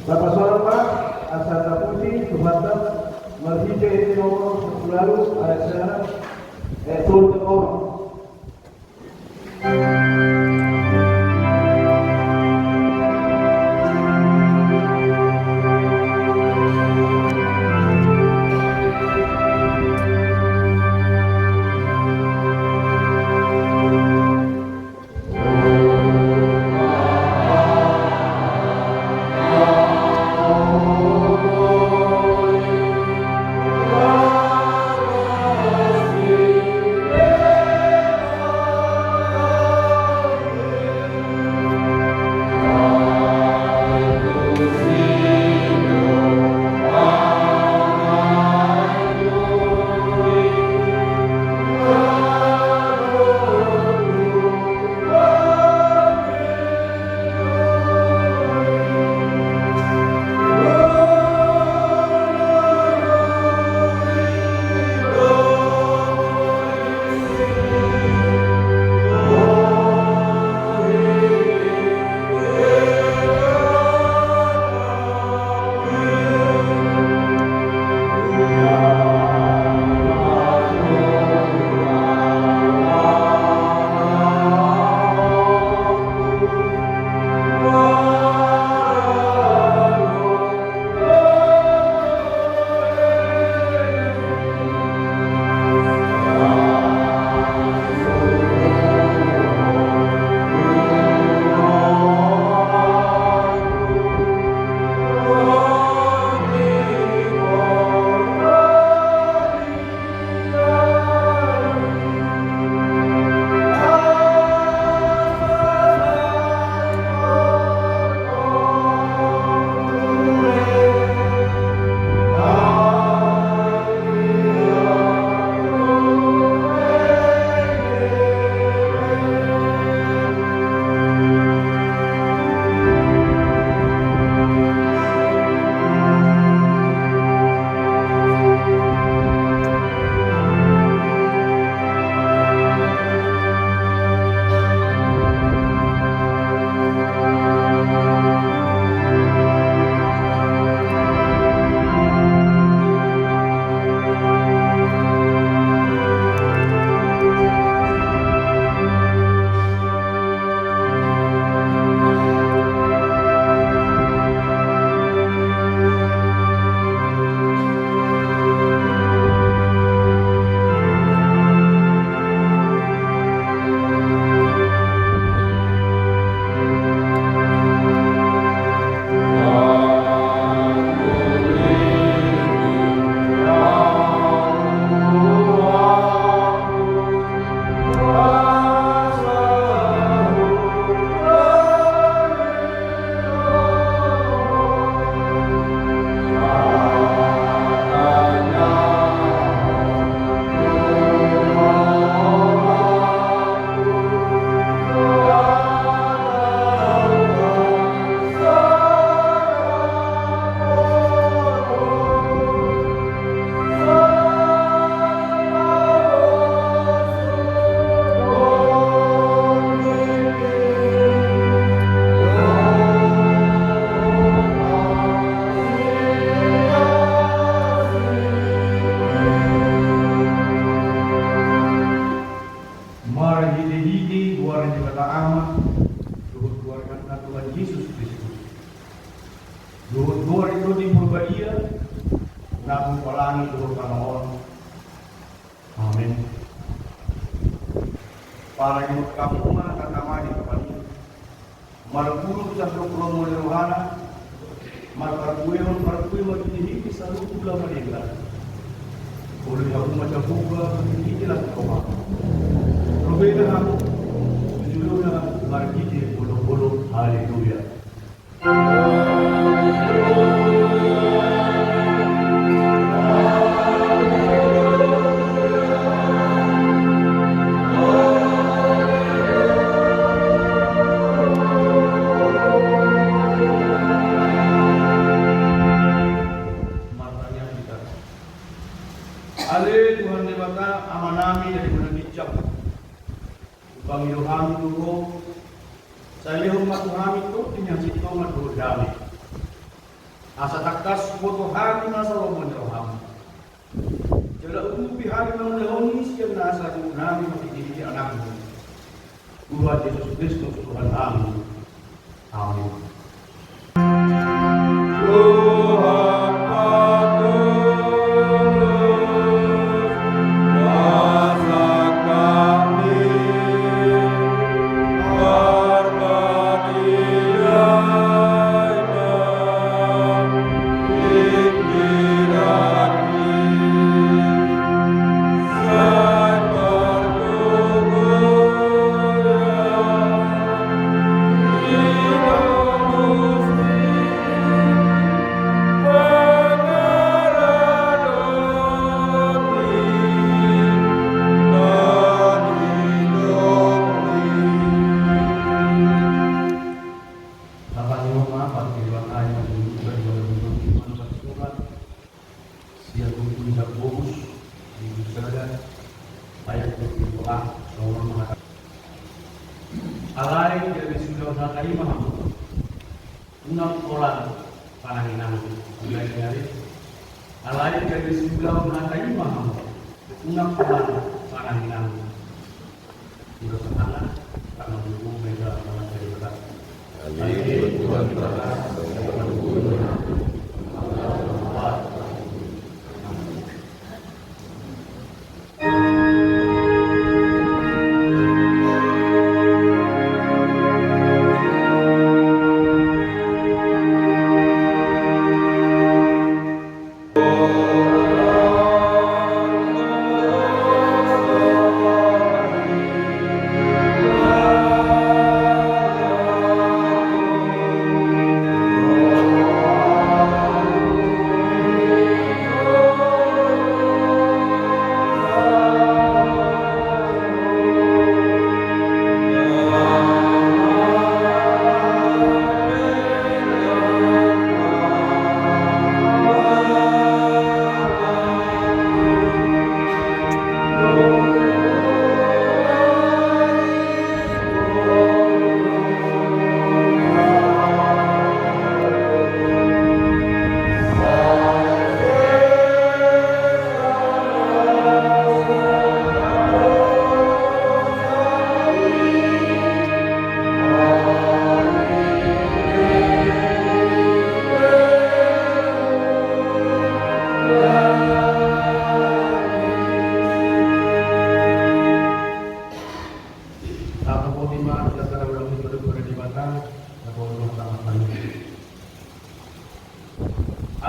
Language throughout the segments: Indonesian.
Bapak Sorpa, asal tapusi, sumatap, marhija itu nomor selalu ayat sana, turun ke bawah. Luhur itu di Purbaia, nabung pelangi luhur Panoon. Amin. Para di kampung kata di kapalnya, marpuru sampai pulau mulai rohana, marpui macam selalu pula mereka. Kalau aku macam buka, ini lah kau. Berbeda aku, judulnya margiji bulu-bulu, haleluya. Ale Tuhan Dewata amanami dari menabicak Panginoon kami tuko sa lihong matuhami ko asa takas foto hari na Solomon roham. Jala upi hari na leonis yang nasa nami makikiti anakmu. Tuhan Yesus Kristus Tuhan kami. Amin. Alai dari sudah nakari maham, unang orang pananginan mulai dari alai dari sudah nakari maham, unang orang pananginan sudah setengah karena dulu mereka sangat dari berat. Amin. Tuhan berkata,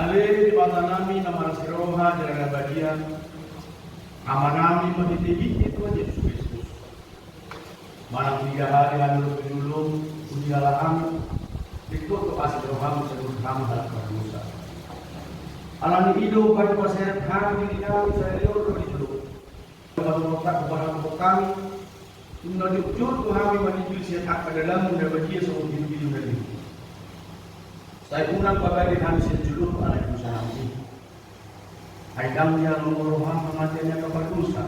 Ale di bata nami nama siroha jalan bagian amanami menitibiti Tuhan Yesus Kristus. Manang 3 hari lalu penulung kunjalahan dikutuk asal roham seluruh kami dalam berdosa. Alami hidup pada pasir kami di kami saya liur di dulu. Kepada otak kepada kami tunda diucur kami menuju sihat pada dalam dan bagia seumur hidup dari. Saya unang pakai kami sejuluh anak dosa nanti. Aidam yang menguruham kematiannya kapal dosa.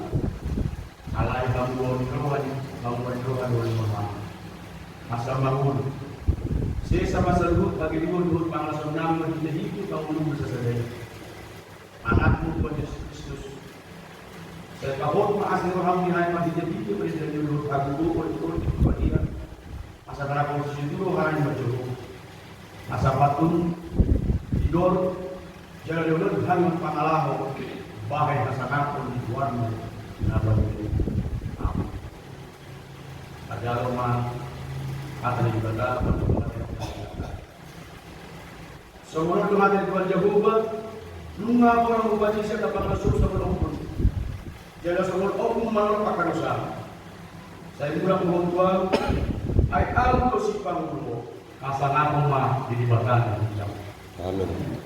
Alai kamu di rohani, kamu di rohani oleh Tuhan. Asal bangun. Saya sama seluruh bagi dulu panglasan nama kita itu kamu nunggu sesedai. Anakmu Tuhan Yesus Kristus. Saya kahut maas roham di hari masih jadi itu presiden dulu aku itu dia. Asal karena posisi itu rohani berjuru. Asa patun tidur jalan dulu hanya pangalahu bahaya hasanatun warna nabar itu ada rumah kata ibadah semua Tuhan dari Tuhan Jehovah lunga orang membaca siapa dapat masuk sebelum pun jalan semua orang melupakan usaha saya kurang mengumpul ay alto si pangulo asal aku mah dilibatkan. Amin. Amen.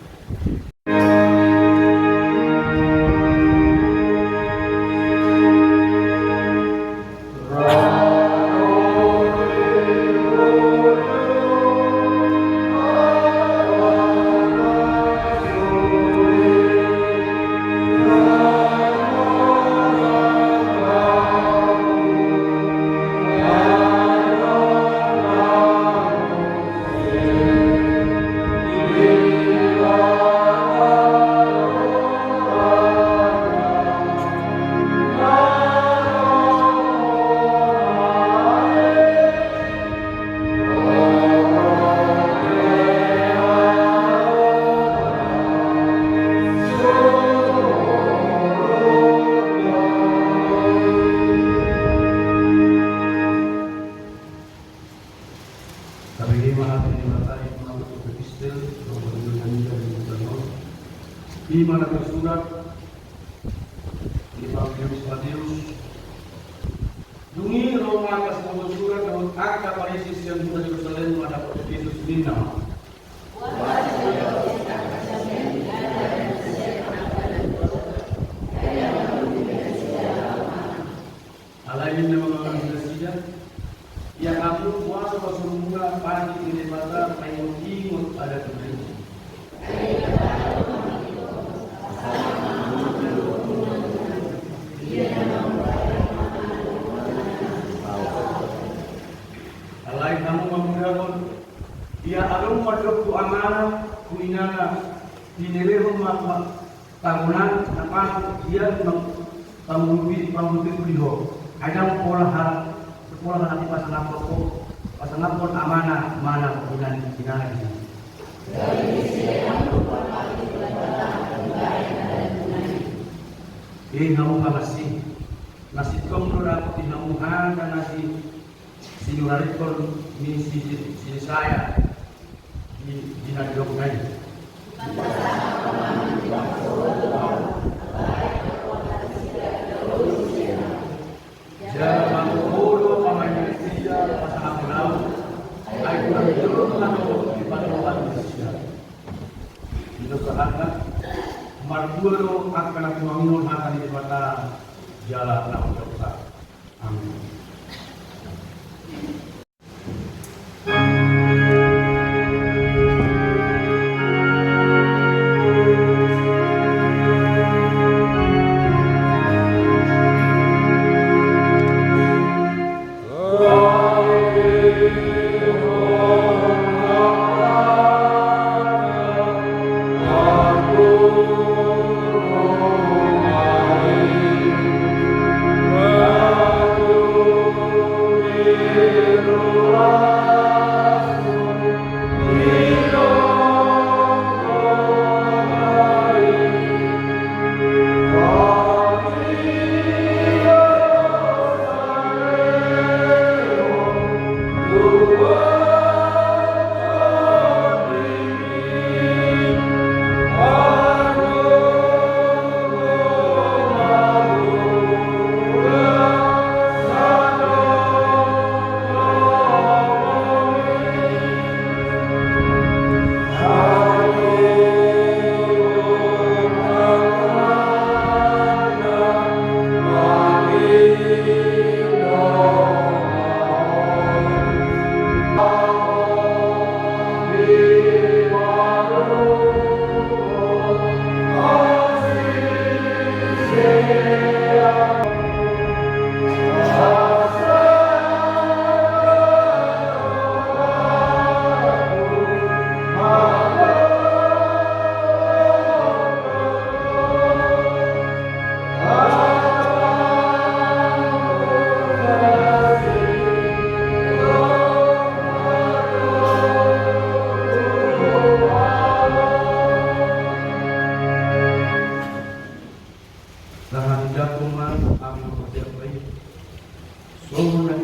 di mana tersurat di Matius Dungi Roma atas nama surat daun akta Parisis yang sudah Yerusalem pada Yesus Nina. Alamin nama orang Indonesia yang aku kuasa bersumpah pagi ini mata kayu ingut ada kebencian. Alai kamu memudahkan ia alum madrop tu amana kuinana dineleho mak tahunan apa dia pamumpi kuliho ada pola nanti pasang pun amanah mana kuinan kinana ini. Kamu makasih nasi komplora tinamuhan dan nasi sinuralikon ni si saya di nadok nai. Jangan mengurus pemain Indonesia pasangan laut. Ayo berjuanglah di paduan Indonesia. Indonesia Marbulo akan aku mengundur akan di mata jalan laut besar. Amin. Tuhan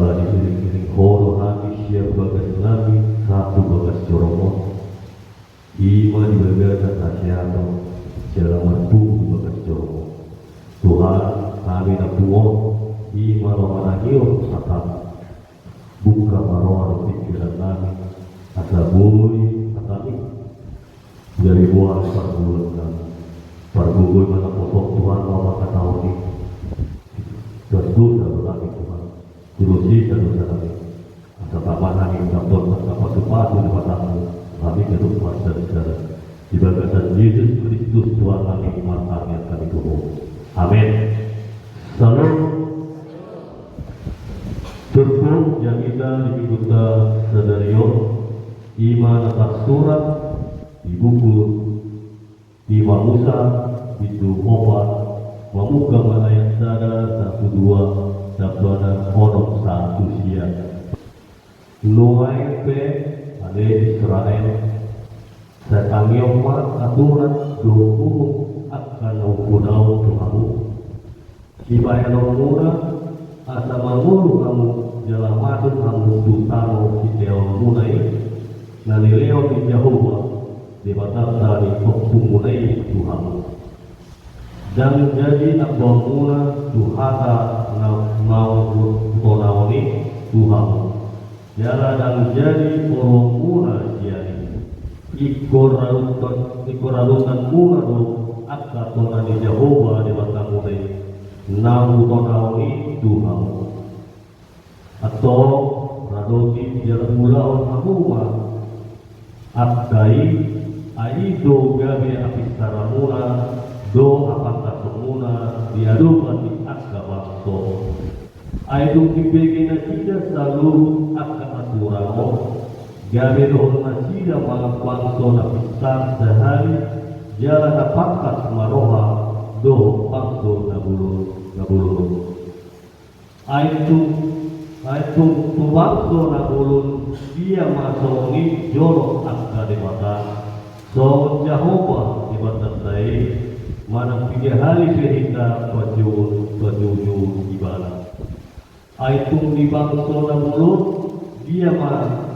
bala diiring-iring horo habis siap bagas lagi satu bagas coromon ima di bagas nasihato jalan mertu bagas coromon Tuhan kami nabuo ima romanagio satap buka maroa pikiran kami asa boy kami dari buah perbulan kami perbulan mana posok Tuhan mama kata ini dosa kami Tuhan kurusi dosa kami asa kapan kami dapat sepatu di matamu kami kedua pasal secara di bagasan Yesus Kristus Tuhan kami iman kami Tuhan amin. Salam Turku yang kita diikuta sedario iman atas surat di buku Imam Musa itu opat memuka ayat sada 1-2 sabda onok satu siang Noai pe ade Israel setangioma aturan doku akan ukunau Tuhanmu Ibaya muna asa mangulu kamu jalan masuk kamu tutano kiteo munai nalileo di Jehovah di batata di munai Tuhan dan jadi abang muna tuhata mau tonaoni Tuhan jalan dan jadi orang muna siani ikor ralutan muna do akka tona di Jehovah di batata munai namu tonaoni Tuhan atau radoti jalan mulaon hamuma akai aido gabe apistaramuna do apanta semuna diadukan di akka bakso aido kibegena tidak selalu akka aturamo gabe dohon nasida malam bangso napisar sehari jalan apakah maroha do bangso nabulun Aitu tubangso nabulun dia masongi jorok akka di mata so Jehovah di mata saya mana 3 hari sehingga baju ibadah Aitu di bangso nabulun dia mah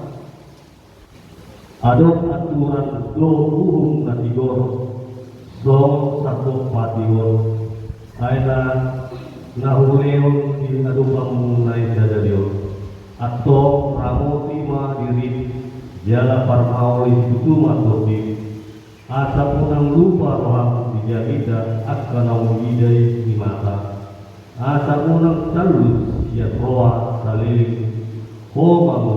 adok aturan do uhum natigor so satu patior aina nahuleon di adupang naik dadalio atau ramoti ma diri jala parmauli itu matoki asa punang lupa roham dijahida akan nawidai di mata asa punang talus ya roa saliling homamu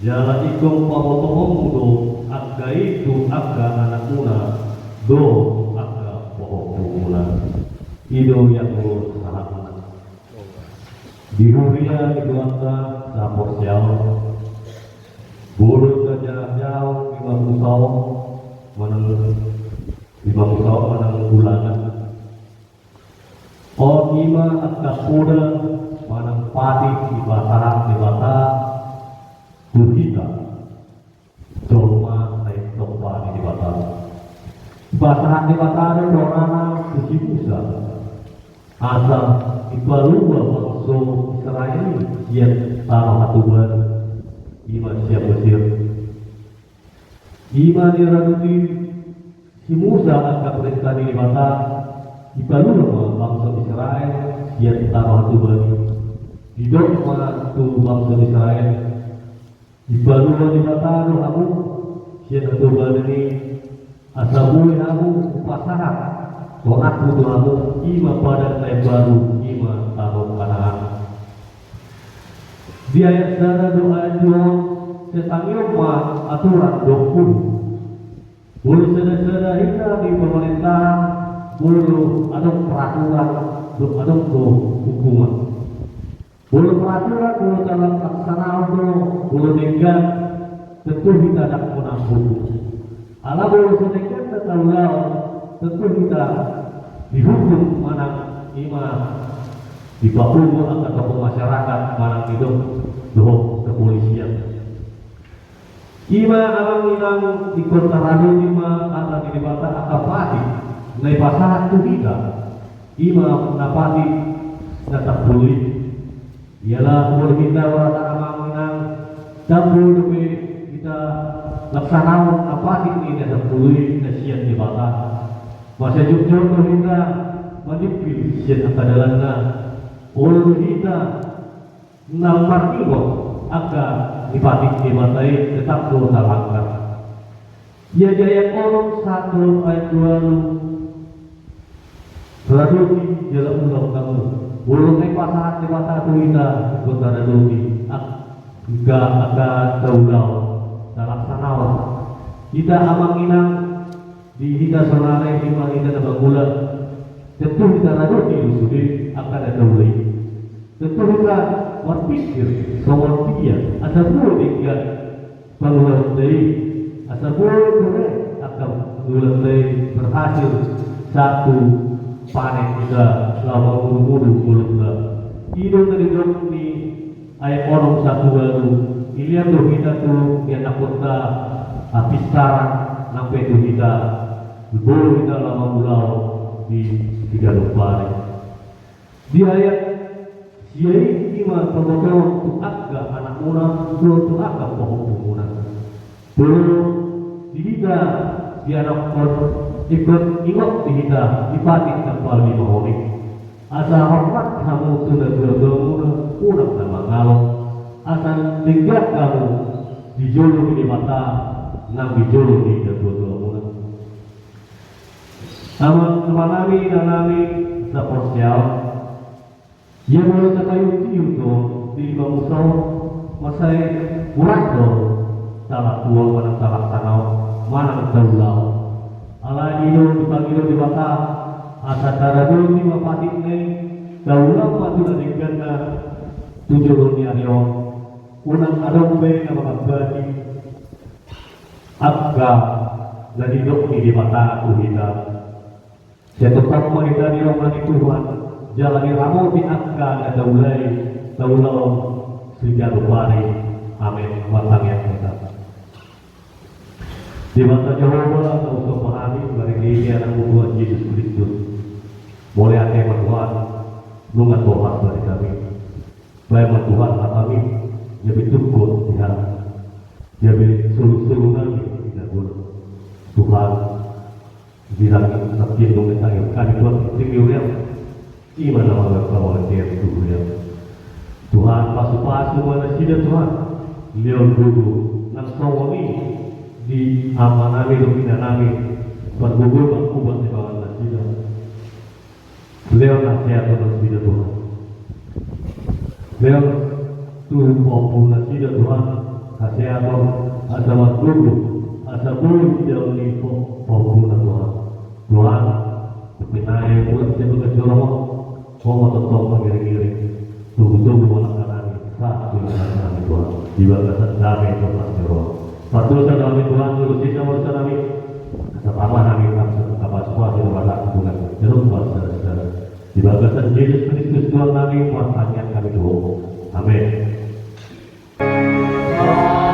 jala ikong pamotohong do akka itu akka anak muna do akka pohon muna ido yang sahabat di huria di keluarga sapor jauh bulu jauh lima musau menang bulanan oh ima akan kuda menang padi di bata tuhita cuma naik topa di bata di bata ada dorana suci Musa asa ibalua bangso Israel yang tanah atuban ima siap Mesir ima diraduti si Musa akan perintah di mata ibalua bangso Israel yang tanah atuban hidup mana tu bangso Israel ibalua di mata aku yang atuban ini asabui aku upasaha Sorak putramu ima pada saya baru ima tahun Kanaan. Di ayat sana doa jua setangnya aturan dokun. Bulu sada kita di pemerintah bulu ada peraturan ada hukuman. Bulu peraturan bulu dalam laksanaan bulu negara tentu kita ada menanggung. Alam bulu sedekah tetaulah tentu kita dihukum mana ima di Papua atau masyarakat mana hidup doh kepolisian ima alam inang di kota Rado ima atau di Bata akapati nai pasahat tu kita ima napati datang pulih ialah umur kita merasa amanginang dapur demi kita laksanakan apa ini dan pulih nasihat di bawah masa jujur kita menipil siat akadalanna ulur kita namar iwo aga ipatik di matai tetap dosa langgar ia jaya kolom 1 ayat 2 Raduti jalan ulang kamu ulung pasahat di mata kita kota Raduti jika akan taulau talaksanawan kita amanginang di kita sonare lima kita na bagulan tentu kita Raduti usuli akan ada ulay tentu kita berpikir soal dia asa boleh dia pengulang dari asa boleh akan pengulang dari berhasil satu panen kita selama mulu-mulu kulungga idong dari dong ni ayat orang satu baru ilian do kita tu yang nakota apistaran sampai tu kita bulu kita lama mulau di 3 hari di ayat siai ima pemotong tu agak anak muna tu agak pohon muna dulu di kita di anak ikut ingat kita dipatik tanpa lima orang asa hormat kamu sudah berdua kurang sama ngalong asa tinggal kamu dijolong di mata nang dijolong di kedua-dua orang teman nami dan nami seporsial yang mulai terkayu tiup di bangusau masai murah salah tua mana salah tanau mana terlalu ala ino dipagilo di baka asa tarado di mapatik ni daulang patu na digana tujuh ni aryo unang adong be na magbati agga na didok ni di mata aku kita saya tetap menghidar di rumah ni Tuhan jalani ramu di agga na daulau sejauh bari amin watang yang kita di mata Jehovah kau memahami bagi dia anak Tuhan Yesus Kristus boleh ada yang Tuhan lungan Tuhan bagi kami baik Tuhan kami jadi tukut Tuhan jadi seluruh kami tidak boleh Tuhan bilang tapi dong kita kami Tuhan tinggal gimana orang kau dia Tuhan Tuhan pasu-pasu mana sih Tuhan beliau dulu nak suami di amanami lumina nami bergugul berkubat di bawah nasidah beliau nasihat terus di Tuhan beliau tuh maupun nasidah Tuhan nasihat asa bergugul asa boleh tidak menipu maupun Tuhan Tuhan berpinai buat dia berkejualan mau tetap mengiring-iring tunggu-tunggu mana nami saat bilangan nami Tuhan di bagasan damai Tuhan Tuhan Patuh dalam Tuhan terus kita bersama kami, sama kami kapal semua di rumah Tuhan. Jangan lupa saudara-saudara. Di bagasan Yesus Kristus Tuhan kami, kuasanya kami doa. Amin. Amen.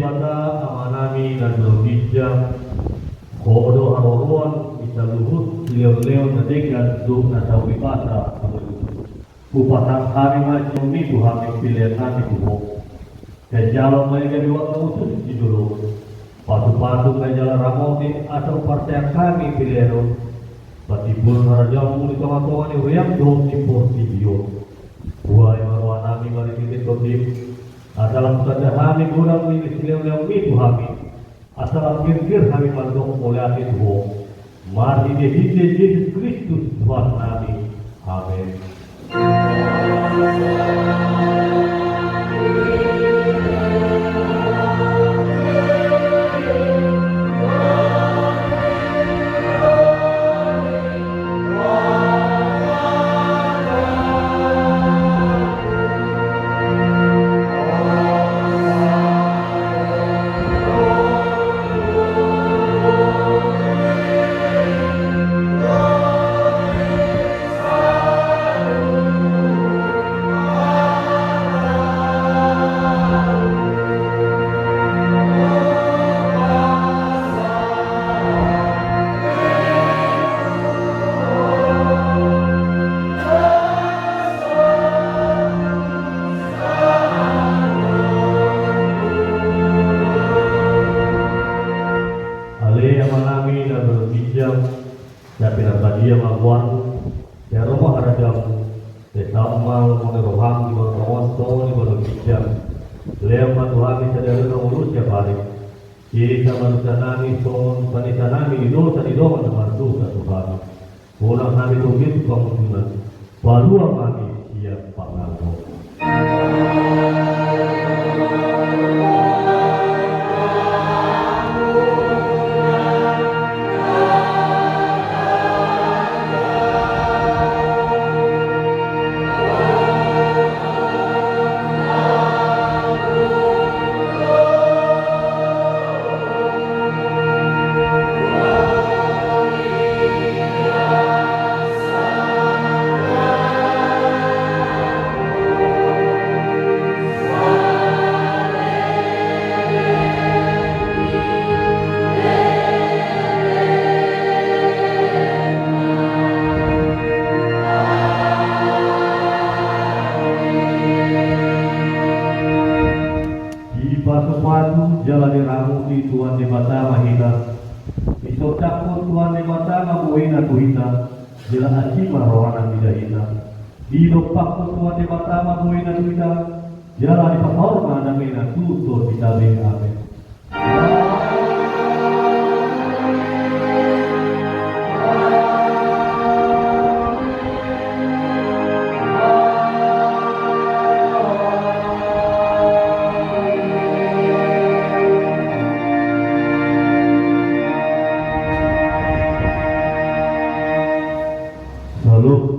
bata amanami dan berbijak kodo haroruan bisa luhut leo-leo nadegan do nasawi bata kupatang hari macam ni Tuhan pilihan nanti kubo kejalan mereka di waktu usus di dulu patu-patu kejalan ramotin atau partai kami pilihan patipun harajamu di tengah-tengah ni huyang do impor video buai marwanami mari titik kotip asalam sadahani gudang ini silem-lem itu kami asalam kir-kir kami mandong oleh hati Tuhan mari dihinde Yesus Kristus Tuhan kami amin. Tapi dia maguan ya rumah ada jam sesamal menerohang di bawah di bawah bijak lewat Tuhan sadari urus ya balik kita manusia nami son panita nami di dosa dengan dosa Tuhan pulang nami tugit kemunculan baru kami siap pangalu. Patu jalan ramu di Tuhan di mata mahina iso takut Tuhan di mata mabuina kuhina jalan aci marohana tidak hina di dopak Tuhan di mata mabuina kuhina jalan di pahorma namina tutur kita amin. Lalu